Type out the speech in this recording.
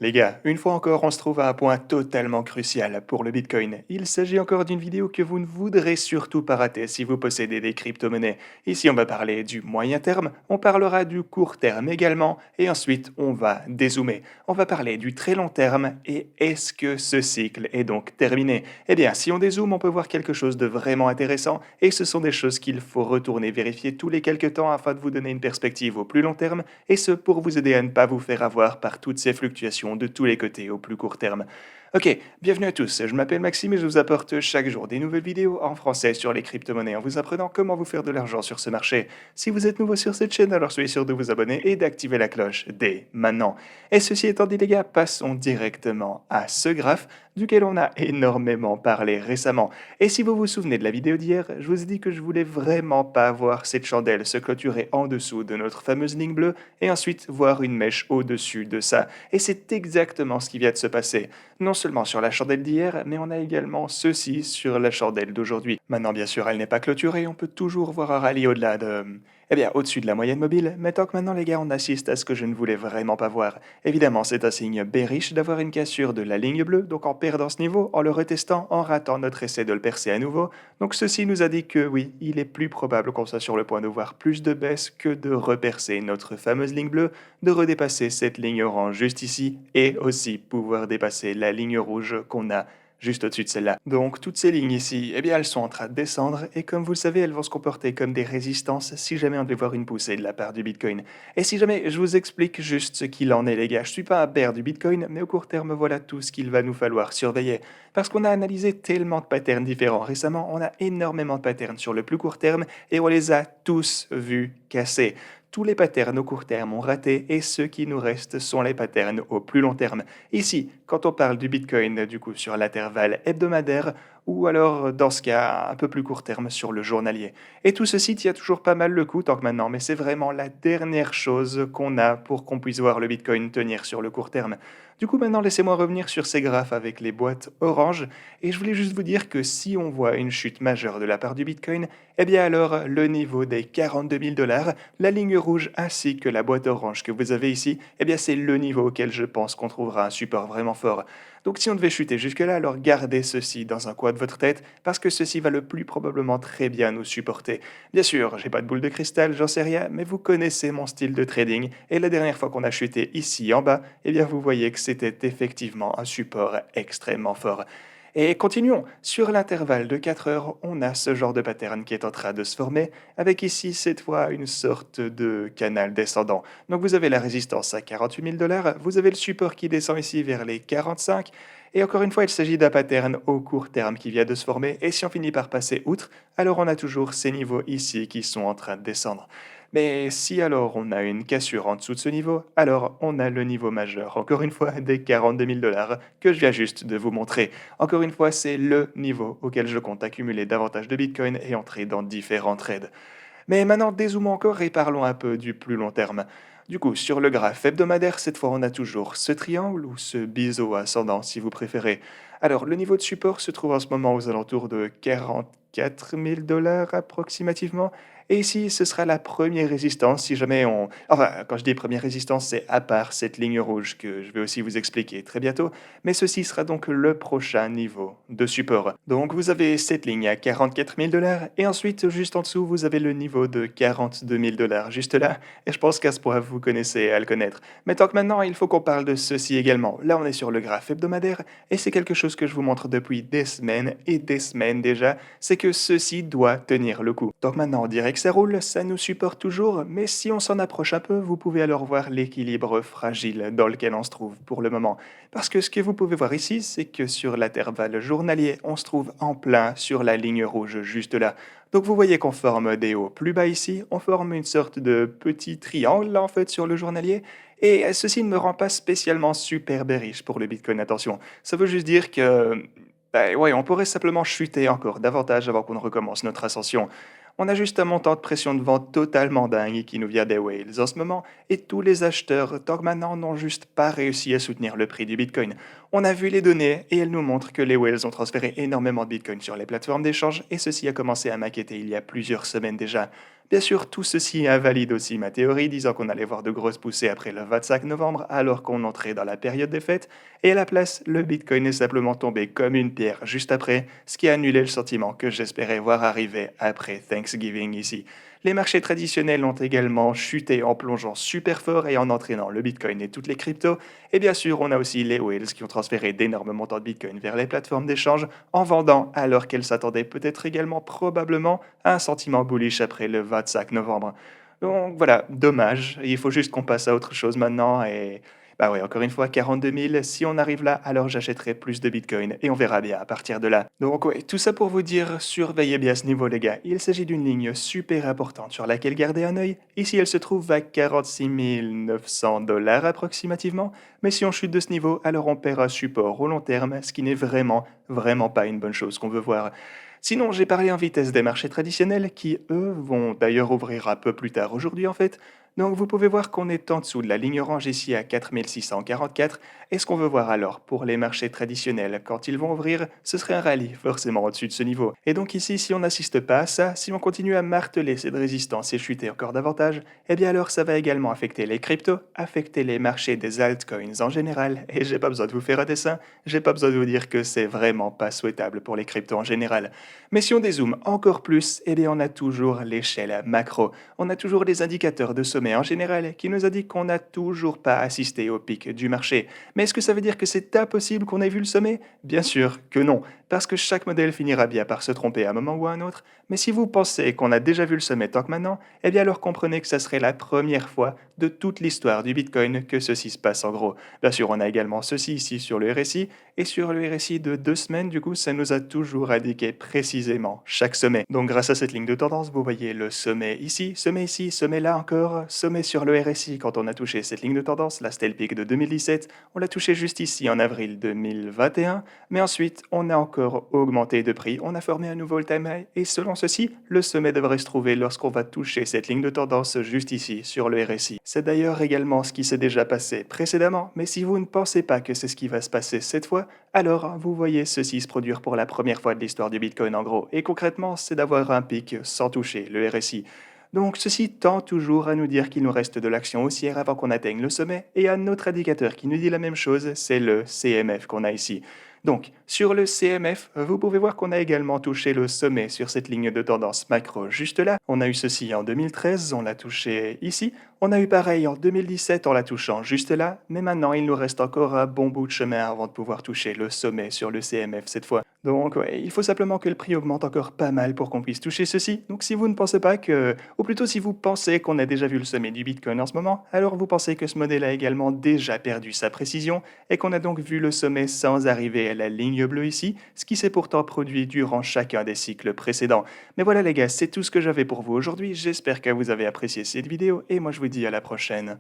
Les gars, une fois encore, on se trouve à un point totalement crucial pour le Bitcoin. Il s'agit encore d'une vidéo que vous ne voudrez surtout pas rater si vous possédez des crypto-monnaies. Ici, on va parler du moyen terme, on parlera du court terme également, et ensuite, on va dézoomer. On va parler du très long terme, et est-ce que ce cycle est donc terminé? Eh bien, si on dézoome, on peut voir quelque chose de vraiment intéressant, et ce sont des choses qu'il faut retourner vérifier tous les quelques temps afin de vous donner une perspective au plus long terme, et ce pour vous aider à ne pas vous faire avoir par toutes ces fluctuations de tous les côtés au plus court terme. Ok, bienvenue à tous, je m'appelle Maxime et je vous apporte chaque jour des nouvelles vidéos en français sur les crypto-monnaies en vous apprenant comment vous faire de l'argent sur ce marché. Si vous êtes nouveau sur cette chaîne, alors soyez sûr de vous abonner et d'activer la cloche dès maintenant. Et ceci étant dit les gars, passons directement à ce graphe duquel on a énormément parlé récemment. Et si vous vous souvenez de la vidéo d'hier, je vous ai dit que je voulais vraiment pas voir cette chandelle se clôturer en dessous de notre fameuse ligne bleue et ensuite voir une mèche au-dessus de ça. Et c'est exactement ce qui vient de se passer. Non seulement sur la chandelle d'hier, mais on a également ceci sur la chandelle d'aujourd'hui. Maintenant, bien sûr, elle n'est pas clôturée, on peut toujours voir un rallye au-delà de... Eh bien, au-dessus de la moyenne mobile, mais tant que maintenant les gars, on assiste à ce que je ne voulais vraiment pas voir. Évidemment, c'est un signe bearish d'avoir une cassure de la ligne bleue, donc en perdant ce niveau, en le retestant, en ratant notre essai de le percer à nouveau. Donc ceci nous a dit que oui, il est plus probable qu'on soit sur le point de voir plus de baisse que de repercer notre fameuse ligne bleue, de redépasser cette ligne orange juste ici, et aussi pouvoir dépasser la ligne rouge qu'on a juste au-dessus de celle-là. Donc toutes ces lignes ici, eh bien elles sont en train de descendre et comme vous le savez, elles vont se comporter comme des résistances si jamais on devait voir une poussée de la part du Bitcoin. Et si jamais je vous explique juste ce qu'il en est les gars, je suis pas un bear du Bitcoin, mais au court terme voilà tout ce qu'il va nous falloir surveiller. Parce qu'on a analysé tellement de patterns différents récemment, on a énormément de patterns sur le plus court terme et on les a tous vus casser. Tous les patterns au court terme ont raté et ceux qui nous restent sont les patterns au plus long terme. Ici, quand on parle du Bitcoin, du coup, sur l'intervalle hebdomadaire, ou alors, dans ce cas, un peu plus court terme sur le journalier. Et tout ceci tient toujours pas mal le coup tant que maintenant, mais c'est vraiment la dernière chose qu'on a pour qu'on puisse voir le Bitcoin tenir sur le court terme. Du coup, maintenant, laissez-moi revenir sur ces graphes avec les boîtes oranges, et je voulais juste vous dire que si on voit une chute majeure de la part du Bitcoin, eh bien alors, le niveau des 42 000 $, la ligne rouge ainsi que la boîte orange que vous avez ici, eh bien c'est le niveau auquel je pense qu'on trouvera un support vraiment fort. Donc si on devait chuter jusque-là, alors gardez ceci dans un coin de votre tête, parce que ceci va le plus probablement très bien nous supporter. Bien sûr, j'ai pas de boule de cristal, j'en sais rien, mais vous connaissez mon style de trading, et la dernière fois qu'on a chuté ici en bas, eh bien vous voyez que c'était effectivement un support extrêmement fort. Et continuons. Sur l'intervalle de 4 heures, on a ce genre de pattern qui est en train de se former, avec ici cette fois une sorte de canal descendant. Donc vous avez la résistance à 48 000 $, vous avez le support qui descend ici vers les 45, et encore une fois, il s'agit d'un pattern au court terme qui vient de se former, et si on finit par passer outre, alors on a toujours ces niveaux ici qui sont en train de descendre. Mais si alors on a une cassure en dessous de ce niveau, alors on a le niveau majeur, encore une fois, des 42 000 $ que je viens juste de vous montrer. Encore une fois, c'est le niveau auquel je compte accumuler davantage de Bitcoin et entrer dans différents trades. Mais maintenant, dézoomons encore et parlons un peu du plus long terme. Du coup, sur le graphe hebdomadaire, cette fois, on a toujours ce triangle ou ce biseau ascendant, si vous préférez. Alors, le niveau de support se trouve en ce moment aux alentours de 44 000 $ approximativement. Et ici, ce sera la première résistance si jamais on... Enfin, quand je dis première résistance, c'est à part cette ligne rouge que je vais aussi vous expliquer très bientôt. Mais ceci sera donc le prochain niveau de support. Donc, vous avez cette ligne à 44 000 $ et ensuite, juste en dessous, vous avez le niveau de 42 000 $ juste là. Et je pense qu'à ce point, vous connaissez à le connaître. Mais tant que maintenant, il faut qu'on parle de ceci également. Là, on est sur le graphe hebdomadaire et c'est quelque chose que je vous montre depuis des semaines et des semaines déjà. C'est que ceci doit tenir le coup. Donc maintenant, on dirait que ça roule, ça nous supporte toujours, mais si on s'en approche un peu, vous pouvez alors voir l'équilibre fragile dans lequel on se trouve pour le moment. Parce que ce que vous pouvez voir ici, c'est que sur l'intervalle journalier, on se trouve en plein sur la ligne rouge juste là. Donc vous voyez qu'on forme des hauts plus bas ici, on forme une sorte de petit triangle là en fait sur le journalier, et ceci ne me rend pas spécialement super bearish pour le Bitcoin, attention. Ça veut juste dire que ouais, on pourrait simplement chuter encore davantage avant qu'on ne recommence notre ascension. On a juste un montant de pression de vente totalement dingue qui nous vient des whales en ce moment, et tous les acheteurs, tant que maintenant, n'ont juste pas réussi à soutenir le prix du Bitcoin. On a vu les données, et elles nous montrent que les whales ont transféré énormément de Bitcoin sur les plateformes d'échange, et ceci a commencé à m'inquiéter il y a plusieurs semaines déjà. Bien sûr, tout ceci invalide aussi ma théorie disant qu'on allait voir de grosses poussées après le 25 novembre alors qu'on entrait dans la période des fêtes, et à la place, le Bitcoin est simplement tombé comme une pierre juste après, ce qui a annulé le sentiment que j'espérais voir arriver après Thanksgiving ici. Les marchés traditionnels ont également chuté en plongeant super fort et en entraînant le Bitcoin et toutes les cryptos. Et bien sûr, on a aussi les whales qui ont transféré d'énormes montants de Bitcoin vers les plateformes d'échange en vendant alors qu'elles s'attendaient peut-être également probablement à un sentiment bullish après le 25 novembre. Donc voilà, dommage. Il faut juste qu'on passe à autre chose maintenant et bah ouais, encore une fois, 42 000, si on arrive là, alors j'achèterai plus de Bitcoin et on verra bien à partir de là. Donc ouais, tout ça pour vous dire, surveillez bien ce niveau les gars. Il s'agit d'une ligne super importante sur laquelle garder un œil. Ici, elle se trouve à 46 900 dollars approximativement. Mais si on chute de ce niveau, alors on perd un support au long terme, ce qui n'est vraiment pas une bonne chose qu'on veut voir. Sinon, j'ai parlé en vitesse des marchés traditionnels qui, eux, vont d'ailleurs ouvrir un peu plus tard aujourd'hui en fait. Donc vous pouvez voir qu'on est en dessous de la ligne orange ici à 4644. Et ce qu'on veut voir alors pour les marchés traditionnels quand ils vont ouvrir, ce serait un rallye forcément au-dessus de ce niveau. Et donc ici, si on n'assiste pas à ça, si on continue à marteler cette résistance et chuter encore davantage, eh bien alors ça va également affecter les cryptos, affecter les marchés des altcoins en général. Et j'ai pas besoin de vous faire un dessin, j'ai pas besoin de vous dire que c'est vraiment pas souhaitable pour les cryptos en général. Mais si on dézoome encore plus, eh bien on a toujours l'échelle macro. On a toujours les indicateurs de sommet en général qui nous indiquent qu'on n'a toujours pas assisté au pic du marché. Mais est-ce que ça veut dire que c'est impossible qu'on ait vu le sommet? Bien sûr que non, parce que chaque modèle finira bien par se tromper à un moment ou à un autre. Mais si vous pensez qu'on a déjà vu le sommet tant que maintenant, eh bien alors comprenez que ça serait la première fois de toute l'histoire du Bitcoin que ceci se passe en gros. Bien sûr, on a également ceci ici sur le RSI, et sur le RSI de 2 semaines, du coup, ça nous a toujours indiqué précisément chaque sommet. Donc grâce à cette ligne de tendance, vous voyez le sommet ici, sommet là encore, sommet sur le RSI quand on a touché cette ligne de tendance, là c'était le pic de 2017, on l'a touché juste ici en avril 2021, mais ensuite on a encore augmenté de prix, on a formé un nouveau all-time high, et selon ceci, le sommet devrait se trouver lorsqu'on va toucher cette ligne de tendance juste ici sur le RSI. C'est d'ailleurs également ce qui s'est déjà passé précédemment, mais si vous ne pensez pas que c'est ce qui va se passer cette fois, alors vous voyez ceci se produire pour la première fois de l'histoire du Bitcoin en gros, et concrètement c'est d'avoir un pic sans toucher le RSI. Donc ceci tend toujours à nous dire qu'il nous reste de l'action haussière avant qu'on atteigne le sommet, et un autre indicateur qui nous dit la même chose, c'est le CMF qu'on a ici. Donc, sur le CMF, vous pouvez voir qu'on a également touché le sommet sur cette ligne de tendance macro juste là. On a eu ceci en 2013, on l'a touché ici. On a eu pareil en 2017 en la touchant juste là, mais maintenant il nous reste encore un bon bout de chemin avant de pouvoir toucher le sommet sur le CMF cette fois. Donc ouais, il faut simplement que le prix augmente encore pas mal pour qu'on puisse toucher ceci. Donc si vous ne pensez pas que, ou plutôt si vous pensez qu'on a déjà vu le sommet du Bitcoin en ce moment, alors vous pensez que ce modèle a également déjà perdu sa précision et qu'on a donc vu le sommet sans arriver à la ligne bleue ici, ce qui s'est pourtant produit durant chacun des cycles précédents. Mais voilà les gars, c'est tout ce que j'avais pour vous aujourd'hui, j'espère que vous avez apprécié cette vidéo et moi je vous dis à la prochaine.